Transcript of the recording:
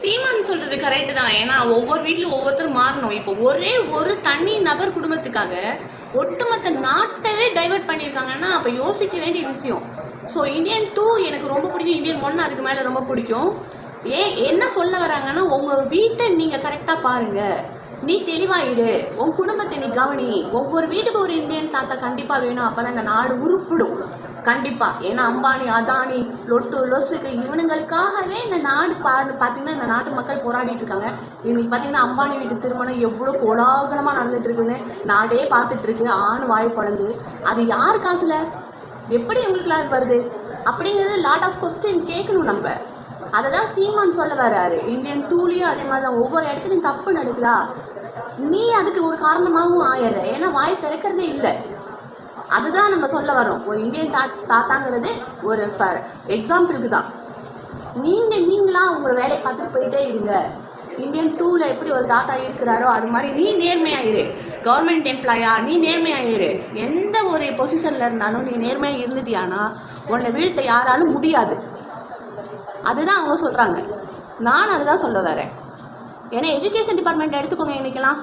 சீமான் சொல்றது கரெக்டு தான். ஏன்னா ஒவ்வொரு வீட்லையும் ஒவ்வொருத்தரும் மாறணும். இப்போ ஒரே ஒரு தனி நபர் குடும்பத்துக்காக ஒட்டுமொத்த நாட்டவே டைவர்ட் பண்ணியிருக்காங்கன்னா அப்போ யோசிக்க வேண்டிய விஷயம். ஸோ இந்தியன் 2 எனக்கு ரொம்ப பிடிக்கும், இந்தியன் 1 அதுக்கு மேலே ரொம்ப பிடிக்கும். என்ன சொல்ல வராங்கன்னா, உங்கள் வீட்டை நீங்கள் கரெக்டாக பாருங்கள், நீ தெளிவாயிரு, உன் குடும்பத்தை நீ கவனி. ஒவ்வொரு வீட்டுக்கு ஒரு இந்தியன் தாத்தா கண்டிப்பாக வேணும். அப்போ தான் இந்த நாடு உருப்பிடும் கண்டிப்பாக. ஏன்னா அம்பானி, அதானி, லொட்டு லொசுக்கு இவனுங்களுக்காகவே இந்த நாடு பார்த்தீங்கன்னா இந்த நாட்டு மக்கள் போராடிட்டு இருக்காங்க. இன்னைக்கு பார்த்தீங்கன்னா அம்பானி வீட்டு திருமணம் எவ்வளோ கோலாகலமாக நடந்துட்டு இருக்குன்னு நாடே பார்த்துட்டு இருக்கு. ஆண் வாய் பழந்து அது யார் காசுல எப்படி எங்களுக்குலாம் வருது அப்படிங்கிறது லாட் ஆஃப் கொஸ்டின் கேட்கணும் நம்ம. அதை தான் சீமான் சொல்ல வர்றாரு. இந்தியன் 2லேயும் அதே மாதிரி தான். ஒவ்வொரு இடத்துலையும் தப்பு நடக்குதா, நீ அதுக்கு ஒரு காரணமாகவும் ஆயிடுற. ஏன்னா வாய் திறக்கிறதே இல்லை. அதுதான் நம்ம சொல்ல வரோம். ஒரு இந்தியன் தாத்தாங்கிறது ஒரு எக்ஸாம்பிளுக்கு தான். நீங்களா உங்கள் வேலையை பார்த்துட்டு போயிட்டே இருங்க. இந்தியன் 2ல் எப்படி ஒரு தாத்தா இருக்கிறாரோ அது மாதிரி நீ நேர்மையாயிரு. கவர்மெண்ட் எம்ப்ளாயா நீ நேர்மையாயிரு. எந்த ஒரு பொசிஷனில் இருந்தாலும் நீ நேர்மையாக இருந்துட்டியானா உன்னை வீழ்த்த யாராலும் முடியாது. அதுதான் அவங்க சொல்கிறாங்க. நான் அதுதான் சொல்ல வரேன். ஏன்னா எஜுகேஷன் டிபார்ட்மெண்ட் எடுத்துக்கோங்க. இன்றைக்கெல்லாம்